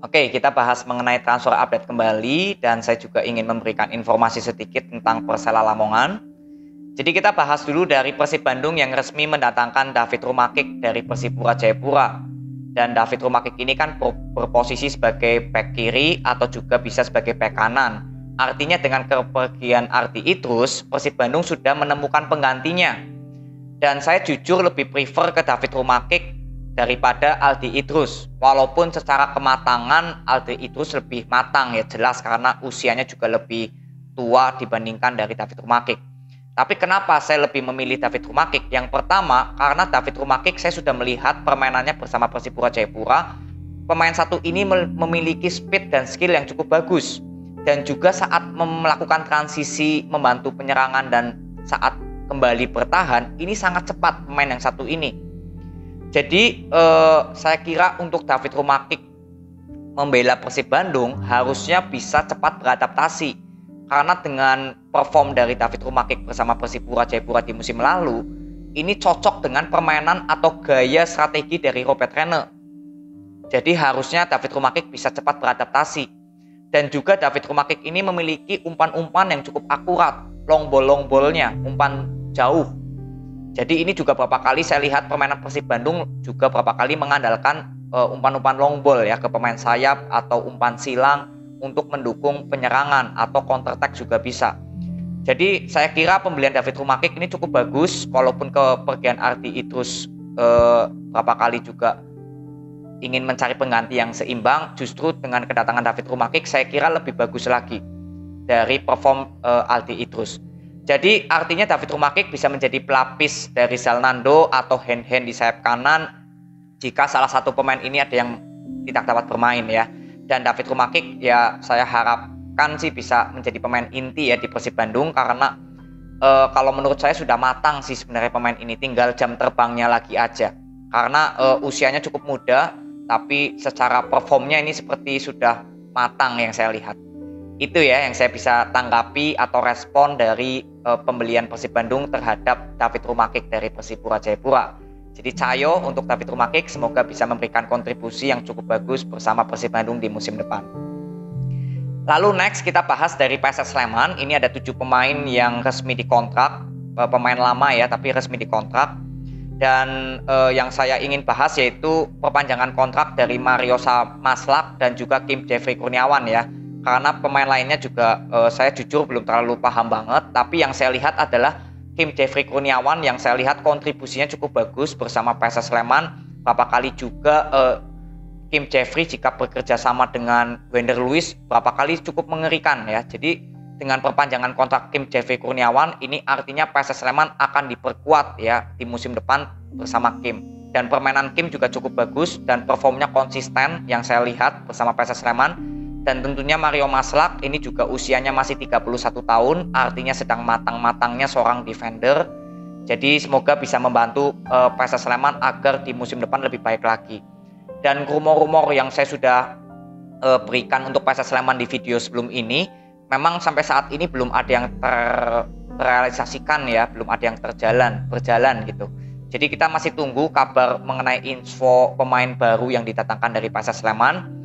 Oke, kita bahas mengenai transfer update kembali dan saya juga ingin memberikan informasi sedikit tentang Persela Lamongan. Jadi kita bahas dulu dari Persib Bandung yang resmi mendatangkan David Rumakik dari Persipura Jayapura. Dan David Rumakik ini kan berposisi sebagai bek kiri atau juga bisa sebagai bek kanan. Artinya dengan kepergian Ardi Idrus, Persib Bandung sudah menemukan penggantinya. Dan saya jujur lebih prefer ke David Rumakik daripada Aldi Idrus. Walaupun secara kematangan Aldi Idrus lebih matang ya, jelas karena usianya juga lebih tua dibandingkan dari David Rumakik. Tapi kenapa saya lebih memilih David Rumakik? Yang pertama, karena David Rumakik saya sudah melihat permainannya bersama Persipura Jayapura. Pemain satu ini memiliki speed dan skill yang cukup bagus. Dan juga saat melakukan transisi membantu penyerangan dan saat kembali bertahan, ini sangat cepat pemain yang satu ini. Jadi saya kira untuk David Rumakik membela Persib Bandung harusnya bisa cepat beradaptasi. Karena dengan perform dari David Rumakik bersama Persipura Jayapura di musim lalu, ini cocok dengan permainan atau gaya strategi dari Robert Rene. Jadi harusnya David Rumakik bisa cepat beradaptasi. Dan juga David Rumakik ini memiliki umpan-umpan yang cukup akurat, long ball-nya, umpan jauh. Jadi ini juga beberapa kali saya lihat permainan Persib Bandung juga beberapa kali mengandalkan umpan-umpan long ball ya ke pemain sayap atau umpan silang untuk mendukung penyerangan atau counter attack juga bisa. Jadi saya kira pembelian David Rumakik ini cukup bagus, walaupun kepergian Ardi Idrus beberapa kali juga ingin mencari pengganti yang seimbang. Justru dengan kedatangan David Rumakik saya kira lebih bagus lagi dari perform Aldi Idrus. Jadi artinya David Rumakik bisa menjadi pelapis dari Zalnando atau hand-hand di sayap kanan jika salah satu pemain ini ada yang tidak dapat bermain ya. Dan David Rumakik ya saya harapkan sih bisa menjadi pemain inti ya di Persib Bandung, karena kalau menurut saya sudah matang sih sebenarnya pemain ini, tinggal jam terbangnya lagi aja. Karena usianya cukup muda, tapi secara performnya ini seperti sudah matang yang saya lihat. Itu ya yang saya bisa tanggapi atau respon dari pembelian Persib Bandung terhadap David Rumakik dari Persipura Jayapura. Jadi Cayo untuk David Rumakik semoga bisa memberikan kontribusi yang cukup bagus bersama Persib Bandung di musim depan. Lalu next kita bahas dari PSS Sleman. Ini ada 7 pemain yang resmi dikontrak, pemain lama ya tapi resmi dikontrak. Dan yang saya ingin bahas yaitu perpanjangan kontrak dari Mario Maslak dan juga Kim Jeffrey Kurniawan ya. Karena pemain lainnya juga saya jujur belum terlalu paham banget. Tapi yang saya lihat adalah Kim Jeffrey Kurniawan yang saya lihat kontribusinya cukup bagus bersama PSS Sleman. Berapa kali juga Kim Jeffrey jika bekerja sama dengan Wender Luiz berapa kali cukup mengerikan ya. Jadi dengan perpanjangan kontrak Kim Jeffrey Kurniawan ini artinya PSS Sleman akan diperkuat ya di musim depan bersama Kim. Dan permainan Kim juga cukup bagus dan performnya konsisten yang saya lihat bersama PSS Sleman. Dan tentunya Mario Maslak ini juga usianya masih 31 tahun, artinya sedang matang-matangnya seorang defender. Jadi semoga bisa membantu PSS Sleman agar di musim depan lebih baik lagi. Dan rumor-rumor yang saya sudah berikan untuk PSS Sleman di video sebelum ini, memang sampai saat ini belum ada yang terrealisasikan ya, belum ada yang berjalan gitu. Jadi kita masih tunggu kabar mengenai info pemain baru yang didatangkan dari PSS Sleman.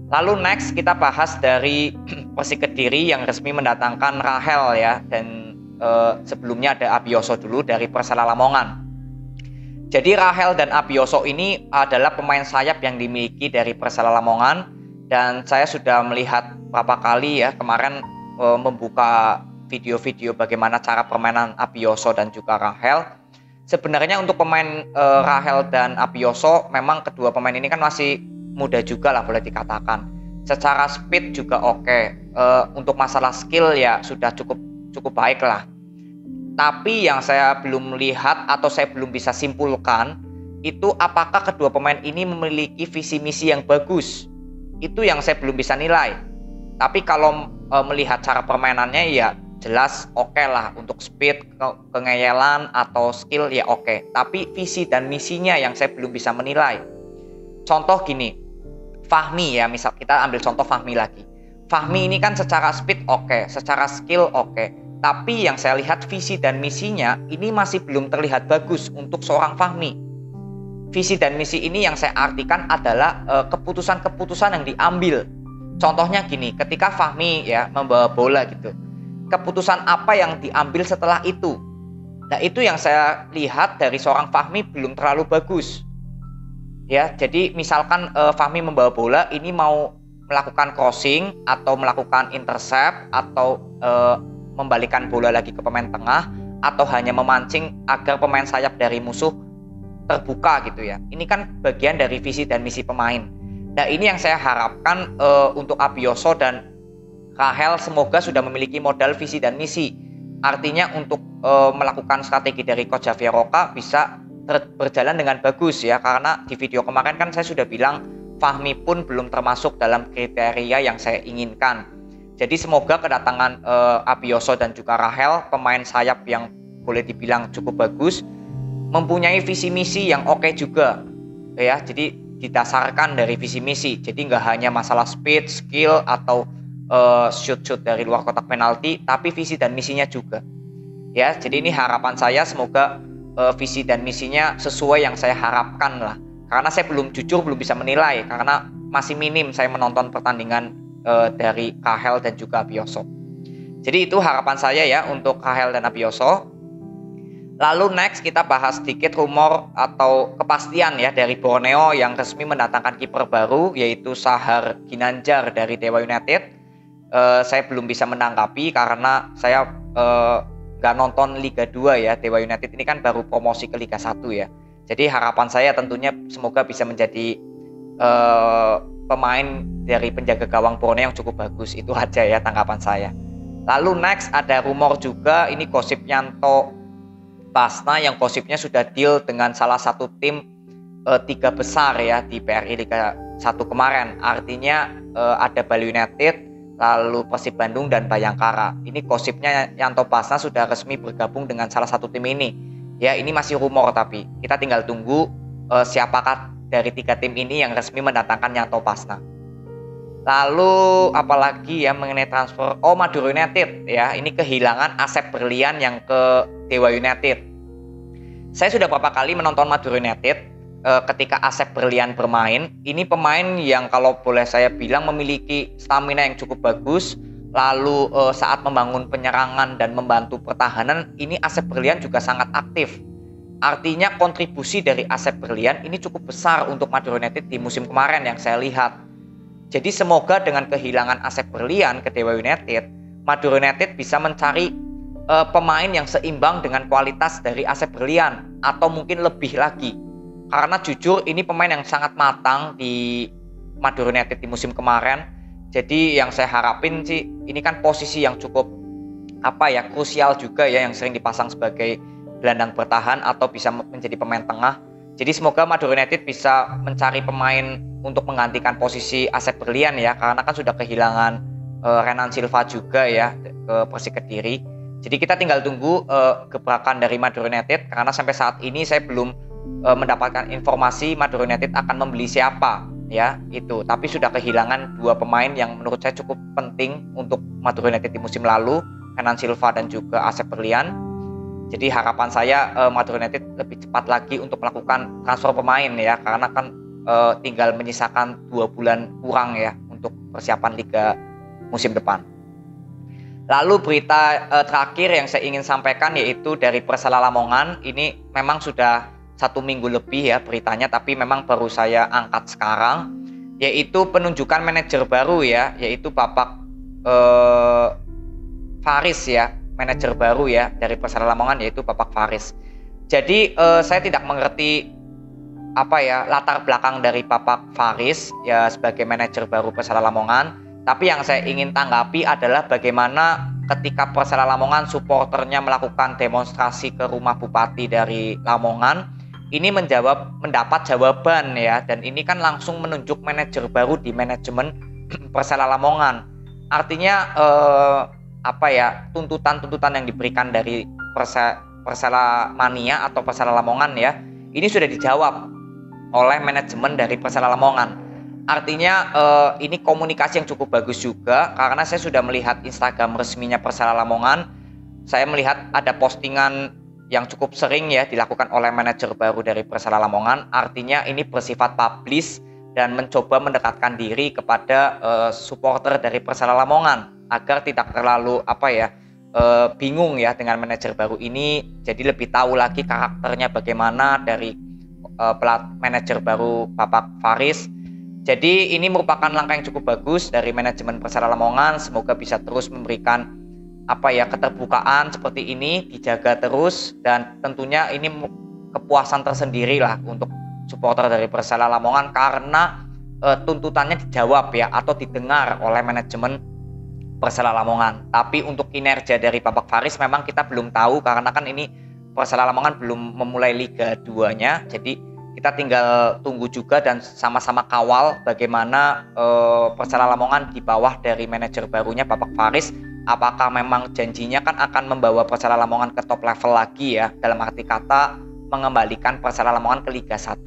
Lalu next kita bahas dari Persik Kediri yang resmi mendatangkan Rahel ya, dan sebelumnya ada Abioso dulu dari Persela Lamongan. Jadi Rahel dan Abioso ini adalah pemain sayap yang dimiliki dari Persela Lamongan, dan saya sudah melihat beberapa kali ya kemarin membuka video-video bagaimana cara permainan Abioso dan juga Rahel. Sebenarnya untuk pemain Rahel dan Abioso memang kedua pemain ini kan masih muda juga lah boleh dikatakan. Secara speed juga oke. Untuk masalah skill ya sudah cukup baik lah. Tapi yang saya belum lihat atau saya belum bisa simpulkan itu apakah kedua pemain ini memiliki visi misi yang bagus. Itu yang saya belum bisa nilai. Tapi kalau melihat cara permainannya ya jelas oke lah. Untuk speed, kengeyelan atau skill ya oke. Tapi visi dan misinya yang saya belum bisa menilai. Contoh gini, Fahmi ya, misal kita ambil contoh Fahmi lagi. Fahmi ini kan secara speed oke, secara skill oke. Tapi yang saya lihat visi dan misinya ini masih belum terlihat bagus untuk seorang Fahmi. visi dan misi ini yang saya artikan adalah keputusan-keputusan yang diambil. Contohnya gini, ketika Fahmi ya membawa bola gitu, keputusan apa yang diambil setelah itu? Nah, itu yang saya lihat dari seorang Fahmi belum terlalu bagus. Ya, jadi misalkan Fahmi membawa bola, ini mau melakukan crossing atau melakukan intercept atau membalikan bola lagi ke pemain tengah atau hanya memancing agar pemain sayap dari musuh terbuka gitu ya. Ini kan bagian dari visi dan misi pemain. Nah, ini yang saya harapkan untuk Abioso dan Rahel semoga sudah memiliki modal visi dan misi. Artinya untuk melakukan strategi dari Coach Javier Roca bisa berjalan dengan bagus ya, karena di video kemarin kan saya sudah bilang Fahmi pun belum termasuk dalam kriteria yang saya inginkan. Jadi semoga kedatangan Abioso dan juga Rahel, pemain sayap yang boleh dibilang cukup bagus, mempunyai visi misi yang oke juga ya. Jadi didasarkan dari visi misi, jadi nggak hanya masalah speed, skill atau shoot dari luar kotak penalti, tapi visi dan misinya juga ya. Jadi ini harapan saya, semoga visi dan misinya sesuai yang saya harapkan lah, karena saya belum bisa menilai karena masih minim saya menonton pertandingan dari Rahel dan juga Abioso. Jadi itu harapan saya ya untuk Rahel dan Abioso. Lalu next kita bahas sedikit rumor atau kepastian ya dari Borneo yang resmi mendatangkan kiper baru, yaitu Sahar Ginanjar dari Dewa United. Saya belum bisa menanggapi karena saya nggak nonton Liga 2 ya. Dewa United ini kan baru promosi ke Liga 1 ya. Jadi harapan saya tentunya semoga bisa menjadi pemain dari penjaga gawang Borneo yang cukup bagus. Itu aja ya tanggapan saya. Lalu next ada rumor juga, ini gosip Yanto Basna yang gosipnya sudah deal dengan salah satu tim 3 besar ya di PRI Liga 1 kemarin. Artinya ada Bali United, lalu Persib Bandung dan Bayangkara. Ini gosipnya Yanto Basna sudah resmi bergabung dengan salah satu tim ini. Ya, ini masih rumor tapi kita tinggal tunggu siapakah dari 3 tim ini yang resmi mendatangkan Yanto Basna. Lalu apalagi ya mengenai transfer, Madura United ya, ini kehilangan Asep Berlian yang ke Dewa United. Saya sudah beberapa kali menonton Madura United ketika Asep Berlian bermain. Ini pemain yang kalau boleh saya bilang memiliki stamina yang cukup bagus. Lalu saat membangun penyerangan dan membantu pertahanan, ini Asep Berlian juga sangat aktif. Artinya kontribusi dari Asep Berlian ini cukup besar untuk Madura United di musim kemarin yang saya lihat. Jadi semoga dengan kehilangan Asep Berlian ke Dewa United, Madura United bisa mencari pemain yang seimbang dengan kualitas dari Asep Berlian atau mungkin lebih lagi. Karena jujur ini pemain yang sangat matang di Madura United di musim kemarin. Jadi yang saya harapin sih ini kan posisi yang cukup krusial juga ya, yang sering dipasang sebagai gelandang bertahan atau bisa menjadi pemain tengah. Jadi semoga Madura United bisa mencari pemain untuk menggantikan posisi Asep Berlian ya, karena kan sudah kehilangan Renan Silva juga ya ke Persik Kediri. Jadi kita tinggal tunggu gebrakan dari Madura United, karena sampai saat ini saya belum mendapatkan informasi Madura United akan membeli siapa ya itu. Tapi sudah kehilangan 2 pemain yang menurut saya cukup penting untuk Madura United di musim lalu, Renan Silva dan juga Asep Berlian. Jadi harapan saya Madura United lebih cepat lagi untuk melakukan transfer pemain ya, karena kan tinggal menyisakan 2 bulan kurang ya untuk persiapan Liga musim depan. Lalu berita terakhir yang saya ingin sampaikan yaitu dari Persela Lamongan. Ini memang sudah 1 minggu lebih ya beritanya, tapi memang baru saya angkat sekarang, yaitu penunjukan manajer baru ya, yaitu Bapak Faris ya, manajer baru ya dari Persela Lamongan, yaitu Bapak Faris. Jadi saya tidak mengerti latar belakang dari Bapak Faris ya sebagai manajer baru Persela Lamongan. Tapi yang saya ingin tanggapi adalah bagaimana ketika Persela Lamongan supporternya melakukan demonstrasi ke rumah bupati dari Lamongan, ini mendapat jawaban ya, dan ini kan langsung menunjuk manajer baru di manajemen Persela Lamongan. Artinya tuntutan-tuntutan yang diberikan dari Persela Mania atau Persela Lamongan ya, ini sudah dijawab oleh manajemen dari Persela Lamongan. Artinya ini komunikasi yang cukup bagus juga, karena saya sudah melihat Instagram resminya Persela Lamongan. Saya melihat ada postingan yang cukup sering ya dilakukan oleh manajer baru dari Persela Lamongan. Artinya ini bersifat publish dan mencoba mendekatkan diri kepada supporter dari Persela Lamongan agar tidak terlalu bingung ya dengan manajer baru ini. Jadi lebih tahu lagi karakternya bagaimana dari manajer baru Bapak Faris. Jadi ini merupakan langkah yang cukup bagus dari manajemen Persela Lamongan. Semoga bisa terus memberikan keterbukaan seperti ini, dijaga terus, dan tentunya ini kepuasan tersendiri lah untuk supporter dari Persela Lamongan karena tuntutannya dijawab ya atau didengar oleh manajemen Persela Lamongan. Tapi untuk kinerja dari Bapak Faris memang kita belum tahu karena kan ini Persela Lamongan belum memulai Liga 2-nya. Jadi kita tinggal tunggu juga dan sama-sama kawal bagaimana Persela Lamongan di bawah dari manajer barunya Bapak Faris. Apakah memang janjinya kan akan membawa Persela Lamongan ke top level lagi ya, dalam arti kata mengembalikan Persela Lamongan ke Liga 1.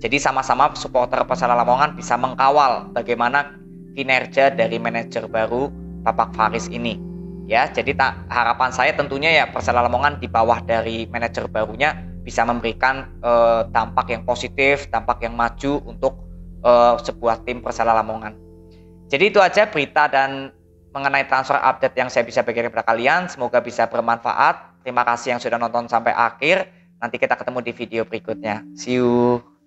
Jadi sama-sama supporter Persela Lamongan bisa mengkawal bagaimana kinerja dari manajer baru Bapak Faris ini. Ya, jadi harapan saya tentunya ya Persela Lamongan di bawah dari manajer barunya bisa memberikan dampak yang positif, dampak yang maju untuk sebuah tim Persela Lamongan. Jadi itu aja berita dan mengenai transfer update yang saya bisa bagikan kepada kalian. Semoga bisa bermanfaat. Terima kasih yang sudah nonton sampai akhir. Nanti kita ketemu di video berikutnya. See you.